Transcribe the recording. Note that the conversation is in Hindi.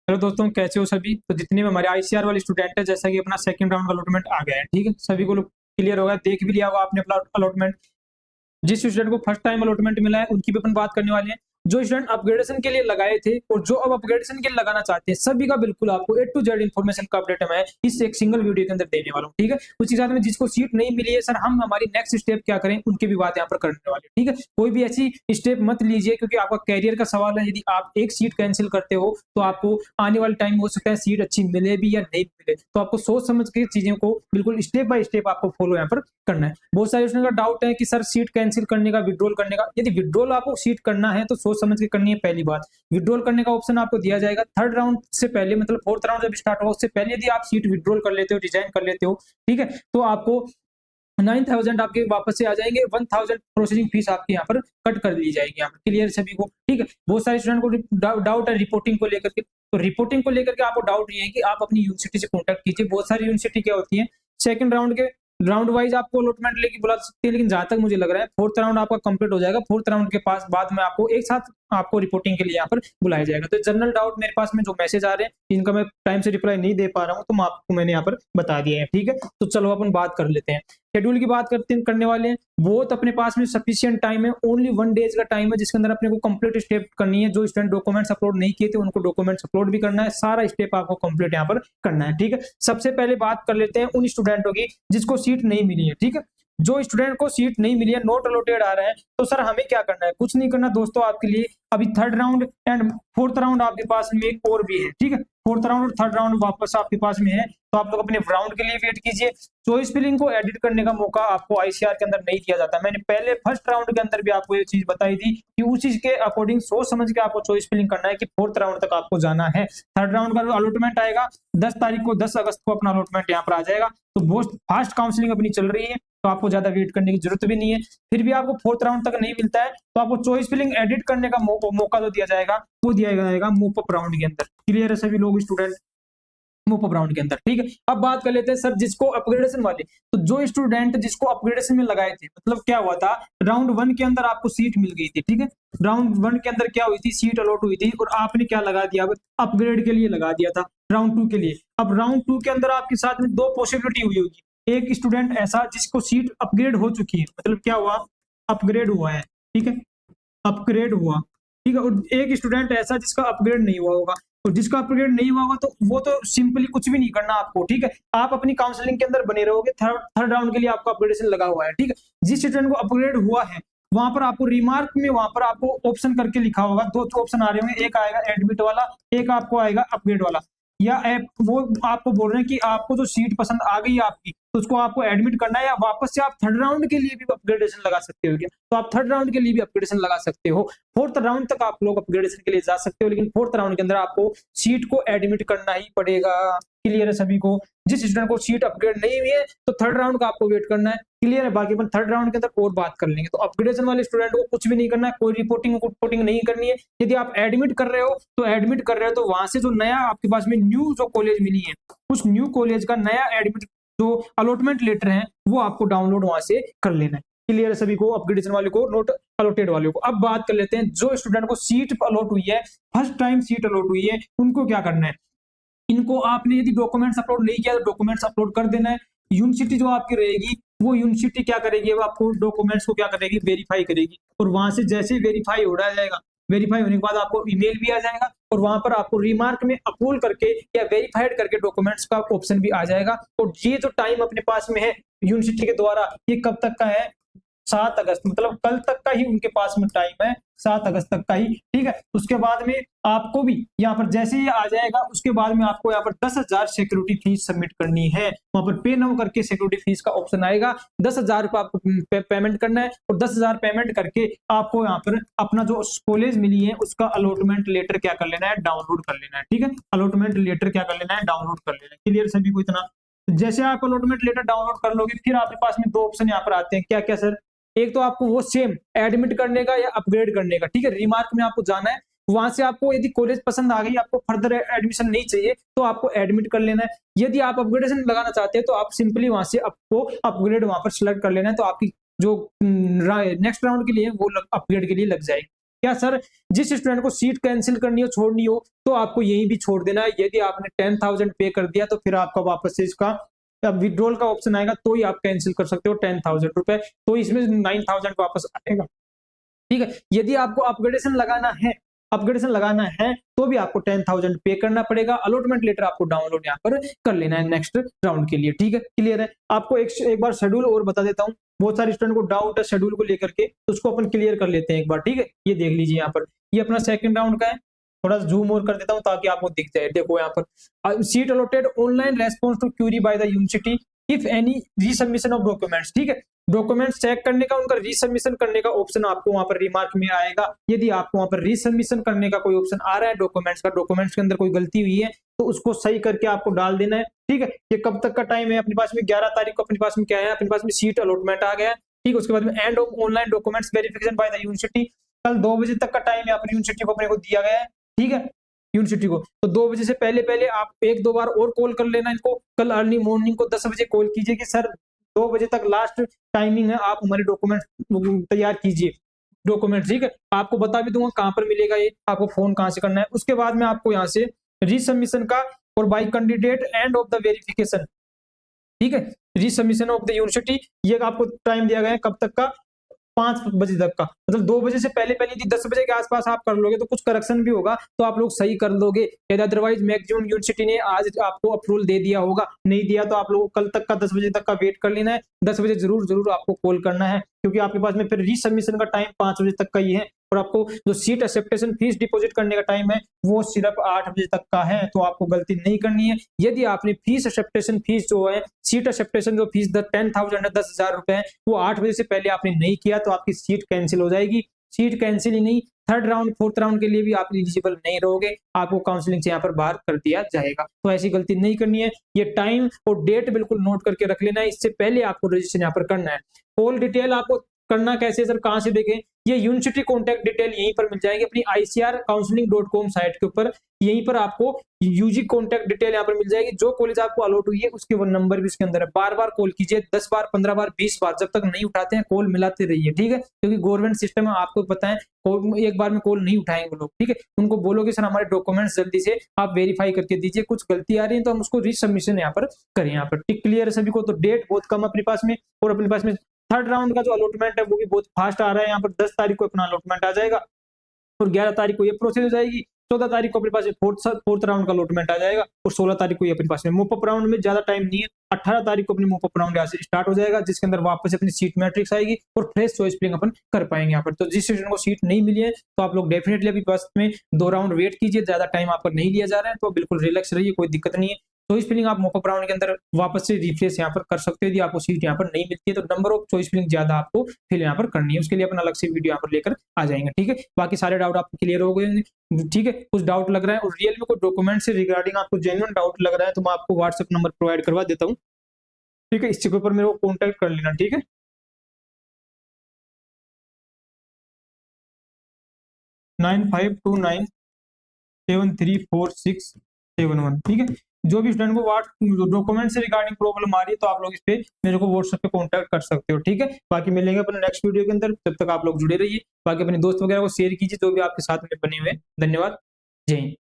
हेलो दोस्तों, कैसे हो सभी। तो जितने भी हमारे आईसीआर वाले स्टूडेंट है, जैसा कि अपना सेकंड राउंड का अलॉटमेंट आ गया है, ठीक है, सभी को क्लियर होगा, देख भी लिया होगा आपने अपना अलॉटमेंट। जिस स्टूडेंट को फर्स्ट टाइम अलॉटमेंट मिला है उनकी भी अपन बात करने वाले हैं। जो स्टूडेंट अपग्रेडेशन के लिए लगाए थे और जो अब अपग्रेडेशन के लिए लगाना चाहते हैं, सभी का बिल्कुल आपको ए टू जेड इन्फॉर्मेशन का अपडेट मैं इस एक सिंगल वीडियो के अंदर देने वाला हूँ, ठीक है। उसके साथ में जिसको सीट नहीं मिली है, सर हम हमारी नेक्स्ट स्टेप क्या करें, उनकी भी बात यहाँ पर करने वाले हैं, ठीक है। कोई भी ऐसी स्टेप मत लीजिए, क्योंकि आपका कैरियर का सवाल है। यदि आप एक सीट कैंसिल करते हो तो आपको आने वाले टाइम हो सकता है सीट अच्छी मिले भी या नहीं मिले, तो आपको सोच समझ के चीजों को बिल्कुल स्टेप बाय स्टेप आपको फॉलो यहाँ पर करना है। बहुत सारे स्टूडेंट का डाउट है कि सर सीट कैंसिल करने का, विड्रॉल करने का, यदि विड्रॉल आपको सीट करना है तो सोच समझ के करनी है। पहली बात, विड्रॉल करने का ऑप्शन आपको दिया जाएगा थर्ड राउंड से पहले, मतलब फोर्थ राउंड जब स्टार्ट होगा उससे पहले यदि आप सीट विड्रॉल कर लेते हो, डिजाइन कर लेते हो, ठीक है, तो आपको 9,000 आपके वापस से आ जाएंगे। 1,000 प्रोसेसिंग फीस आपके यहाँ पर कट कर ली जाएगी, यहाँ पर क्लियर सभी को, ठीक है। बहुत सारे स्टूडेंट को डाउट है रिपोर्टिंग को लेकर के, तो रिपोर्टिंग को लेकर के आपको डाउट ये है कि आप अपनी यूनिवर्सिटी से कॉन्टैक्ट कीजिए। बहुत सारी यूनिवर्सिटी क्या होती है, सेकंड राउंड के राउंड वाइज आपको अलॉटमेंट लेके बुला सकती है, लेकिन जहां तक मुझे लग रहा है फोर्थ राउंड आपका कंप्लीट हो जाएगा। फोर्थ राउंड के पास बाद में आपको एक साथ आपको रिपोर्टिंग के लिए यहाँ पर बुलाया जाएगा। तो जनरल डाउट मेरे पास में जो मैसेज आ रहे हैं, इनका मैं टाइम से रिप्लाई नहीं दे पा रहा हूँ, तो मैं आपको मैंने यहाँ पर बता दिया है, ठीक है। तो चलो अपन बात कर लेते हैं, शेड्यूल की बात करने वाले हैं। बहुत अपने पास में सफिशिएंट टाइम है, ओनली 1 डेज का टाइम है, जिसके अंदर अपने को कंप्लीट स्टेप करनी है। जो स्टूडेंट डॉक्यूमेंट्स अपलोड नहीं किए थे उनको डॉक्यूमेंट्स अपलोड भी करना है, सारा स्टेप आपको कंप्लीट यहाँ पर करना है, ठीक है। सबसे पहले बात कर लेते हैं उन स्टूडेंटों की जिसको सीट नहीं मिली है, ठीक है। जो स्टूडेंट को सीट नहीं मिली है, नॉट अलॉटेड आ रहा है, तो सर हमें क्या करना है, कुछ नहीं करना दोस्तों। आपके लिए अभी third round and fourth round आपके पास में एक और भी है, ठीक है। फोर्थ राउंड और थर्ड राउंड वापस आपके पास में है, तो आप लोग अपने राउंड के लिए वेट कीजिए। चॉइस फिलिंग को एडिट करने का मौका आपको आईसीआर के अंदर नहीं दिया जाता। मैंने पहले फर्स्ट राउंड के अंदर भी आपको ये चीज बताई थी कि उस चीज के अकॉर्डिंग सोच समझ के आपको चॉइस फिलिंग करना है कि फोर्थ राउंड तक आपको जाना है। थर्ड राउंड का अलॉटमेंट आएगा 10 तारीख को, 10 अगस्त को अपना अलॉटमेंट यहाँ पर आ जाएगा। तो बहुत फास्ट काउंसलिंग अपनी चल रही है, तो आपको ज्यादा वेट करने की जरूरत भी नहीं है। फिर भी आपको फोर्थ राउंड तक नहीं मिलता है, तो आपको चॉइस फिलिंग एडिट करने का मौका जो दिया जाएगा वो दिया जाएगा मूव अप राउंड के अंदर। क्लियर है सभी लोग स्टूडेंट, मूव अप राउंड के अंदर, ठीक है। अब बात कर लेते हैं सर जिसको अपग्रेडेशन वाले, तो जो स्टूडेंट जिसको अपग्रेडेशन में लगाए थे, मतलब क्या हुआ था, राउंड 1 के अंदर आपको सीट मिल गई थी, ठीक है। राउंड 1 के अंदर क्या हुई थी, सीट अलॉट हुई थी, और आपने क्या लगा दिया, अपग्रेड के लिए लगा दिया था राउंड 2 के लिए। अब राउंड 2 के अंदर आपके साथ में 2 पॉसिबिलिटी हुई होगी। एक स्टूडेंट ऐसा जिसको सीट अपग्रेड हो चुकी है, मतलब क्या हुआ, अपग्रेड हुआ है, ठीक है, अपग्रेड हुआ, ठीक है। और एक स्टूडेंट ऐसा जिसका अपग्रेड नहीं हुआ होगा, तो जिसका अपग्रेड नहीं हुआ होगा तो वो तो सिंपली कुछ भी नहीं करना आपको, ठीक है। आप अपनी काउंसलिंग के अंदर बने रहोगे, थर्ड राउंड के लिए आपका अपग्रेडेशन लगा हुआ है, ठीक है। जिस स्टूडेंट को अपग्रेड हुआ है वहां पर आपको रिमार्क में वहां पर आपको ऑप्शन करके लिखा होगा, 2 ऑप्शन आ रहे होंगे, एक आएगा एडमिट वाला, एक आपको आएगा अपग्रेड वाला। या वो आपको बोल रहे हैं कि आपको जो सीट पसंद आ गई आपकी, तो उसको आपको एडमिट करना है, या वापस से आप थर्ड राउंड के लिए भी अपग्रेडेशन लगा सकते हो क्या, तो आप थर्ड राउंड के लिए भी अपग्रेडेशन लगा सकते हो। फोर्थ राउंड तक आप लोग अपग्रेडेशन के लिए जा सकते हो, लेकिन फोर्थ राउंड के अंदर आपको सीट को एडमिट करना ही पड़ेगा। क्लियर है सभी को। जिस स्टूडेंट को सीट अपग्रेड नहीं हुई है तो थर्ड राउंड का आपको वेट करना है। क्लियर है, बाकी अपन थर्ड राउंड के अंदर और बात कर लेंगे। तो अपग्रेडेशन वाले स्टूडेंट को कुछ भी नहीं करना है, कोई रिपोर्टिंग नहीं करनी है। यदि आप एडमिट कर रहे हो तो एडमिट कर रहे हो, तो वहां से जो नया आपके पास में न्यू जो कॉलेज मिली है, उस न्यू कॉलेज का नया एडमिट जो अलॉटमेंट लेटर है वो आपको डाउनलोड वहां से कर लेना है। क्लियर है सभी को, अपग्रेडेशन वाले को, नोट अलॉटेड वाले को। अब बात कर लेते हैं जो स्टूडेंट को सीट अलॉट हुई है, फर्स्ट टाइम सीट अलॉट हुई है, उनको क्या करना है। इनको आपने यदि डॉक्यूमेंट्स अपलोड नहीं किया तो डॉक्यूमेंट्स अपलोड कर देना है। यूनिवर्सिटी जो आपकी रहेगी वो यूनिवर्सिटी क्या करेगी, वो आपको डॉक्यूमेंट्स को क्या करेगी, वेरीफाई करेगी, और वहां से जैसे ही वेरीफाई हो जाएगा, वेरीफाई होने के बाद आपको ईमेल भी आ जाएगा, और वहां पर आपको रिमार्क में अप्रूव करके या वेरीफाइड करके डॉक्यूमेंट्स का ऑप्शन भी आ जाएगा। और ये जो टाइम अपने पास में है यूनिवर्सिटी के द्वारा, ये कब तक का है, 7 अगस्त, मतलब कल तक का ही उनके पास में टाइम है, 7 अगस्त तक का ही, ठीक है। उसके बाद में आपको भी यहाँ पर जैसे ही आ जाएगा, उसके बाद में आपको यहाँ पर 10,000 सिक्योरिटी फीस सबमिट करनी है। वहां पर पे नाउ करके सिक्योरिटी फीस का ऑप्शन आएगा, 10,000 रुपये आपको पेमेंट करना है, और 10,000 पेमेंट करके आपको यहाँ पर अपना जो कॉलेज मिली है उसका अलॉटमेंट लेटर क्या कर लेना है, डाउनलोड कर लेना है, ठीक है। अलॉटमेंट लेटर क्या कर लेना है, डाउनलोड कर लेना है। क्लियर सभी को इतना। जैसे आप अलॉटमेंट लेटर डाउनलोड कर लोगे, फिर आपके पास में 2 ऑप्शन यहाँ पर आते हैं, क्या क्या सर। एक तो आपको वो सेम एडमिट करने का या अपग्रेड करने का, ठीक है। रिमार्क में आपको जाना है, वहां से आपको यदि कॉलेज पसंद आ गई, आपको फर्दर एडमिशन नहीं चाहिए, तो आपको एडमिट कर लेना है। यदि आप अपग्रेडेशन लगाना चाहते हैं तो आप सिंपली वहां से आपको अपग्रेड वहां पर सिलेक्ट कर लेना है, तो आपकी जो नेक्स्ट राउंड के लिए वो अपग्रेड के लिए लग जाएगी। क्या सर जिस स्टूडेंट को सीट कैंसिल करनी हो छोड़नी हो तो आपको यहीं भी छोड़ देना है। यदि आपने 10,000 पे कर दिया तो फिर आपका वापस से इसका विड्रॉल का ऑप्शन आएगा तो ही आप कैंसिल कर सकते हो 10,000 रुपए, तो इसमें 9,000 वापस आएगा। ठीक है, यदि आपको अपग्रेडेशन लगाना है तो भी आपको 10,000 पे करना पड़ेगा। अलॉटमेंट लेटर आपको डाउनलोड यहाँ पर कर लेना है नेक्स्ट राउंड के लिए। ठीक है, क्लियर है। आपको एक बार शेड्यूल और बता देता हूँ, बहुत सारे स्टूडेंट को डाउट है शेड्यूल को लेकर के, तो उसको अपन क्लियर कर लेते हैं एक बार। ठीक है, ये देख लीजिए यहाँ पर, ये अपना सेकंड राउंड का है। थोड़ा जूम और कर देता हूँ ताकि आपको दिख जाए। देखो यहाँ पर seat allotted online response to query by the university if any resubmission of documents. ठीक है, डॉक्यूमेंट्स चेक करने का, उनका रीसबमिशन करने का ऑप्शन आपको वहां पर रिमार्क में आएगा। यदि आपको वहां पर रीसबमिशन करने का कोई ऑप्शन आ रहा है डॉक्यूमेंट्स का, डॉक्यूमेंट्स के अंदर कोई गलती हुई है तो उसको सही करके आपको डाल देना है। ठीक है, ये कब तक का टाइम है अपने पास में? 11 तारीख को अपने पास में क्या है, अपने पास में सीट अलॉटमेंट आ गया है। ठीक है, उसके बाद में end of online documents verification bye the university, कल 2 बजे तक का टाइम है अपनी यूनिवर्सिटी को अपने को दिया गया है। ठीक है, यूनिवर्सिटी को, तो 2 बजे से पहले आप 1-2 बार और कॉल कर लेना इनको। कल अर्ली मॉर्निंग को 10 बजे कॉल कीजिए कि सर 2 बजे तक लास्ट टाइमिंग है, आप हमारे डॉक्यूमेंट तैयार कीजिए डॉक्यूमेंट। ठीक है, आपको बता भी दूंगा कहां पर मिलेगा ये, आपको फोन कहां से करना है। उसके बाद में आपको यहाँ से रीसबमिशन का और bye candidate end of the verification. ठीक है, रीसबमिशन ऑफ द यूनिवर्सिटी, ये आपको टाइम दिया गया है कब तक का? 5 बजे तक का, मतलब 2 बजे से पहले यदि 10 बजे के आसपास आप कर लोगे तो कुछ करेक्शन भी होगा तो आप लोग सही कर लोगे। अदरवाइज मैक्सिमम यूनिवर्सिटी ने आज आपको अप्रूवल दे दिया होगा, नहीं दिया तो आप लोगों को कल तक का 10 बजे तक का वेट कर लेना है। 10 बजे जरूर आपको कॉल करना है, क्योंकि आपके पास में फिर रीसबमिशन का टाइम 5 बजे तक का ही है, और आपको जो सीट एक्सेप्टेशन फीस डिपॉजिट करने का टाइम है वो सिर्फ 8 बजे तक का है। तो आपको गलती नहीं करनी है। यदि आपने फीस एक्सेप्टेशन फीस जो है, सीट एक्सेप्टेशन जो फीस 10,000 है, 10,000 रुपए है, वो 8 बजे से पहले आपने नहीं किया तो आपकी सीट कैंसिल हो जाएगी। सीट कैंसिल ही नहीं, थर्ड राउंड फोर्थ राउंड के लिए भी आप एलिजिबल नहीं रहोगे, आपको काउंसलिंग से यहाँ पर बाहर कर दिया जाएगा। तो ऐसी गलती नहीं करनी है। ये टाइम और डेट बिल्कुल नोट करके रख लेना है, इससे पहले आपको रजिस्ट्रेशन यहाँ पर करना है। ऑल डिटेल आपको करना कैसे सर, कहां से देखें? ये यूनिवर्सिटी कॉन्टैक्ट डिटेल यहीं पर मिल जाएगी अपनी ICRcounseling.com साइट के ऊपर। यहीं पर आपको यूजी कॉन्टैक्ट डिटेल यहाँ पर मिल जाएगी। जो कॉलेज आपको अलॉट हुई है उसके वो नंबर भी इसके अंदर है। बार बार कॉल कीजिए, 10 बार 15 बार 20 बार, जब तक नहीं उठाते हैं कॉल मिलाते रहिए। ठीक है, क्योंकि गवर्नमेंट सिस्टम है, आपको पता है एक बार में कॉल नहीं उठाएंगे लोग। ठीक है, उनको बोलोगे सर हमारे डॉक्यूमेंट्स जल्दी से आप वेरीफाई करके दीजिए, कुछ गलती आ रही है तो हम उसको रीसबमिशन यहाँ पर करें। यहाँ पर टिक क्लियर है सभी को। तो डेट बहुत कम अपने पास में, और अपने पास में थर्ड राउंड का जो अलॉटमेंट है वो भी बहुत फास्ट आ रहा है। यहाँ पर 10 तारीख को अपना अलॉटमेंट आ जाएगा और 11 तारीख को ये प्रोसेस हो जाएगी। 14 तारीख को अपने पास फोर्थ राउंड का अलॉटमेंट आ जाएगा और 16 तारीख को ये अपने पास में मोपअप राउंड में ज्यादा टाइम नहीं है। 18 तारीख को अपनी मोपअप राउंड यहाँ से स्टार्ट हो जाएगा, जिसके अंदर वापस अपनी सीट मैट्रिक्स आएगी और फ्रेश चॉइस फिलिंग अपन कर पाएंगे यहाँ पर। तो जिस स्टूडेंट को सीट नहीं मिली है तो आप लोग डेफिनेटली अभी बस में 2 राउंड वेट कीजिए, ज्यादा टाइम आप पर नहीं लिया जा रहा है, तो बिल्कुल रिलैक्स रहिए, कोई दिक्कत नहीं है। चॉइस फिलिंग आप मोपअप राउंड के अंदर वापस से रिफ्रेश यहाँ पर कर सकते हो। यदि आपको सीट यहाँ पर नहीं मिलती है तो नंबर ऑफ चॉइस फिलिंग ज्यादा आपको फिल यहाँ पर करनी है, उसके लिए अपन अलग से वीडियो यहाँ पर लेकर आ जाएंगे। ठीक है, बाकी सारे डाउट आपको क्लियर हो गए। ठीक है, कुछ डाउट लग रहा है और रियल में कोई डॉक्यूमेंट से रिगार्डिंग आपको जेन्युइन डाउट लग रहा है तो मैं आपको व्हाट्सएप नंबर प्रोवाइड करवा देता हूँ। ठीक है, इसके ऊपर मेरे को कॉन्टेक्ट कर लेना। ठीक है, 9529734671। ठीक है, जो भी स्टूडेंट को डॉक्यूमेंट से रिगार्डिंग प्रॉब्लम आ रही है तो आप लोग इस पे मेरे को व्हाट्सएप पे कांटेक्ट कर सकते हो। ठीक है, बाकी मिलेंगे अपने नेक्स्ट वीडियो के अंदर, तब तक आप लोग जुड़े रहिए। बाकी अपने दोस्त वगैरह को शेयर कीजिए जो भी आपके साथ में बने हुए। धन्यवाद, जय हिंद।